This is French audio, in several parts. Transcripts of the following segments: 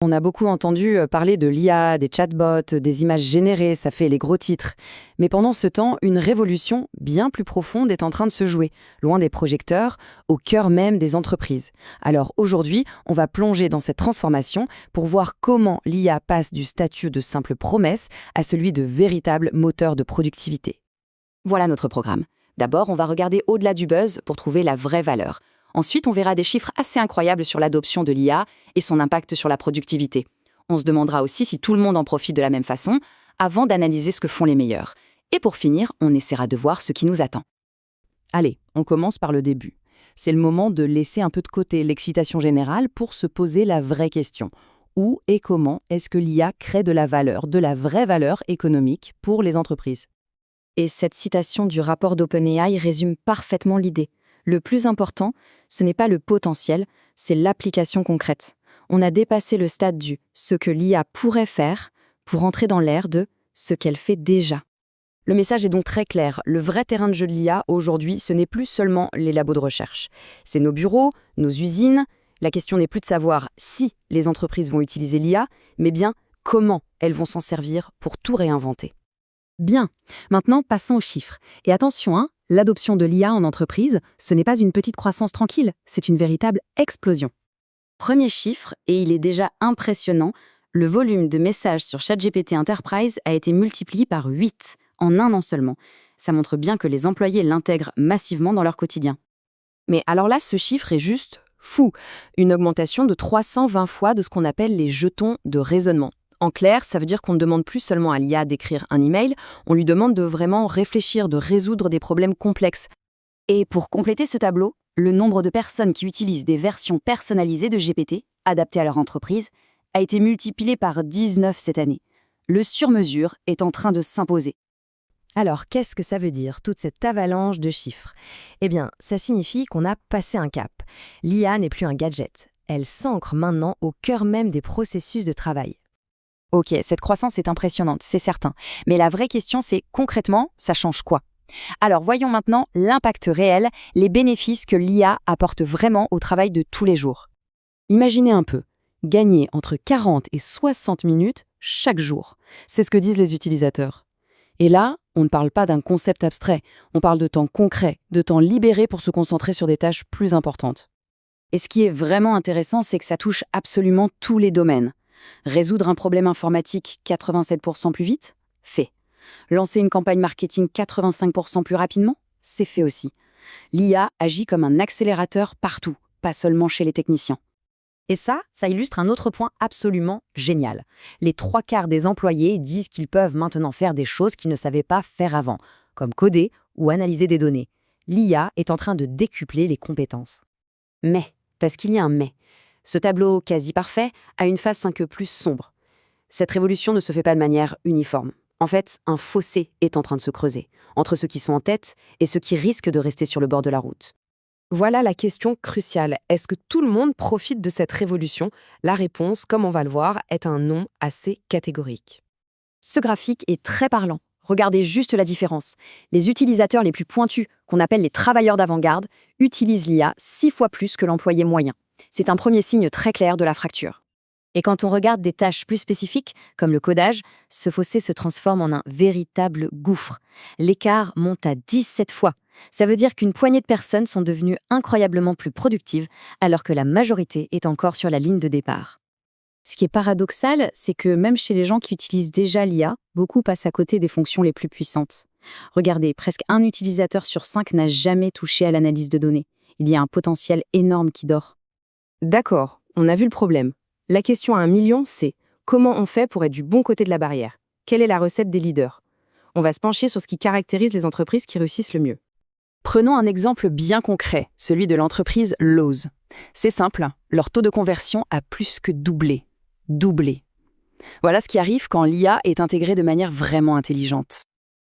On a beaucoup entendu parler de l'IA, des chatbots, des images générées, ça fait les gros titres. Mais pendant ce temps, une révolution bien plus profonde est en train de se jouer, loin des projecteurs, au cœur même des entreprises. Alors aujourd'hui, on va plonger dans cette transformation pour voir comment l'IA passe du statut de simple promesse à celui de véritable moteur de productivité. Voilà notre programme. D'abord, on va regarder au-delà du buzz pour trouver la vraie valeur. Ensuite, on verra des chiffres assez incroyables sur l'adoption de l'IA et son impact sur la productivité. On se demandera aussi si tout le monde en profite de la même façon, avant d'analyser ce que font les meilleurs. Et pour finir, on essaiera de voir ce qui nous attend. Allez, on commence par le début. C'est le moment de laisser un peu de côté l'excitation générale pour se poser la vraie question. Où et comment est-ce que l'IA crée de la valeur, de la vraie valeur économique pour les entreprises? Et cette citation du rapport d'OpenAI résume parfaitement l'idée. Le plus important, ce n'est pas le potentiel, c'est l'application concrète. On a dépassé le stade du « ce que l'IA pourrait faire » pour entrer dans l'ère de « ce qu'elle fait déjà ». Le message est donc très clair. Le vrai terrain de jeu de l'IA, aujourd'hui, ce n'est plus seulement les labos de recherche. C'est nos bureaux, nos usines. La question n'est plus de savoir si les entreprises vont utiliser l'IA, mais bien comment elles vont s'en servir pour tout réinventer. Bien, maintenant passons aux chiffres. Et attention, l'adoption de l'IA en entreprise, ce n'est pas une petite croissance tranquille, c'est une véritable explosion. Premier chiffre, et il est déjà impressionnant, le volume de messages sur ChatGPT Enterprise a été multiplié par 8 en un an seulement. Ça montre bien que les employés l'intègrent massivement dans leur quotidien. Mais alors là, ce chiffre est juste fou. Une augmentation de 320 fois de ce qu'on appelle les jetons de raisonnement. En clair, ça veut dire qu'on ne demande plus seulement à l'IA d'écrire un email, on lui demande de vraiment réfléchir, de résoudre des problèmes complexes. Et pour compléter ce tableau, le nombre de personnes qui utilisent des versions personnalisées de GPT, adaptées à leur entreprise, a été multiplié par 19 cette année. Le sur-mesure est en train de s'imposer. Alors, qu'est-ce que ça veut dire, toute cette avalanche de chiffres? Eh bien, ça signifie qu'on a passé un cap. L'IA n'est plus un gadget. Elle s'ancre maintenant au cœur même des processus de travail. Ok, cette croissance est impressionnante, c'est certain. Mais la vraie question, c'est concrètement, ça change quoi? Alors voyons maintenant l'impact réel, les bénéfices que l'IA apporte vraiment au travail de tous les jours. Imaginez un peu, gagner entre 40 et 60 minutes chaque jour. C'est ce que disent les utilisateurs. Et là, on ne parle pas d'un concept abstrait, on parle de temps concret, de temps libéré pour se concentrer sur des tâches plus importantes. Et ce qui est vraiment intéressant, c'est que ça touche absolument tous les domaines. Résoudre un problème informatique 87% plus vite? Fait. Lancer une campagne marketing 85% plus rapidement? C'est fait aussi. L'IA agit comme un accélérateur partout, pas seulement chez les techniciens. Et ça illustre un autre point absolument génial. Les 3/4 des employés disent qu'ils peuvent maintenant faire des choses qu'ils ne savaient pas faire avant, comme coder ou analyser des données. L'IA est en train de décupler les compétences. Mais, parce qu'il y a un mais, ce tableau quasi parfait a une face un peu plus sombre. Cette révolution ne se fait pas de manière uniforme. En fait, un fossé est en train de se creuser, entre ceux qui sont en tête et ceux qui risquent de rester sur le bord de la route. Voilà la question cruciale. Est-ce que tout le monde profite de cette révolution? La réponse, comme on va le voir, est un non assez catégorique. Ce graphique est très parlant. Regardez juste la différence. Les utilisateurs les plus pointus, qu'on appelle les travailleurs d'avant-garde, utilisent l'IA 6 fois plus que l'employé moyen. C'est un premier signe très clair de la fracture. Et quand on regarde des tâches plus spécifiques, comme le codage, ce fossé se transforme en un véritable gouffre. L'écart monte à 17 fois. Ça veut dire qu'une poignée de personnes sont devenues incroyablement plus productives, alors que la majorité est encore sur la ligne de départ. Ce qui est paradoxal, c'est que même chez les gens qui utilisent déjà l'IA, beaucoup passent à côté des fonctions les plus puissantes. Regardez, presque un utilisateur sur 5 n'a jamais touché à l'analyse de données. Il y a un potentiel énorme qui dort. D'accord, on a vu le problème. La question à 1 million, c'est comment on fait pour être du bon côté de la barrière? Quelle est la recette des leaders? On va se pencher sur ce qui caractérise les entreprises qui réussissent le mieux. Prenons un exemple bien concret, celui de l'entreprise Lowe's. C'est simple, leur taux de conversion a plus que doublé. Doublé. Voilà ce qui arrive quand l'IA est intégrée de manière vraiment intelligente.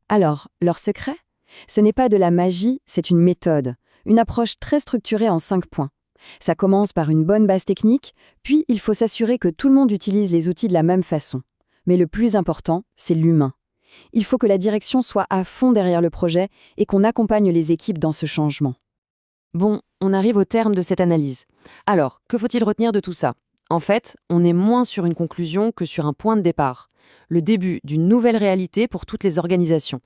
Alors, leur secret? Ce n'est pas de la magie, c'est une méthode, une approche très structurée en 5 points. Ça commence par une bonne base technique, puis il faut s'assurer que tout le monde utilise les outils de la même façon. Mais le plus important, c'est l'humain. Il faut que la direction soit à fond derrière le projet et qu'on accompagne les équipes dans ce changement. Bon, on arrive au terme de cette analyse. Alors, que faut-il retenir de tout ça? En fait, on est moins sur une conclusion que sur un point de départ, le début d'une nouvelle réalité pour toutes les organisations.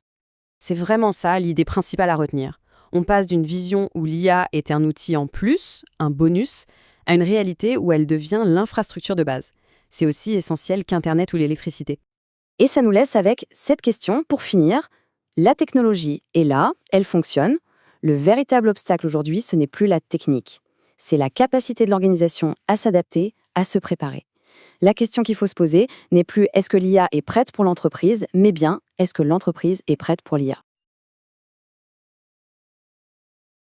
C'est vraiment ça l'idée principale à retenir. On passe d'une vision où l'IA est un outil en plus, un bonus, à une réalité où elle devient l'infrastructure de base. C'est aussi essentiel qu'Internet ou l'électricité. Et ça nous laisse avec cette question pour finir. La technologie est là, elle fonctionne. Le véritable obstacle aujourd'hui, ce n'est plus la technique. C'est la capacité de l'organisation à s'adapter, à se préparer. La question qu'il faut se poser n'est plus est-ce que l'IA est prête pour l'entreprise, mais bien est-ce que l'entreprise est prête pour l'IA.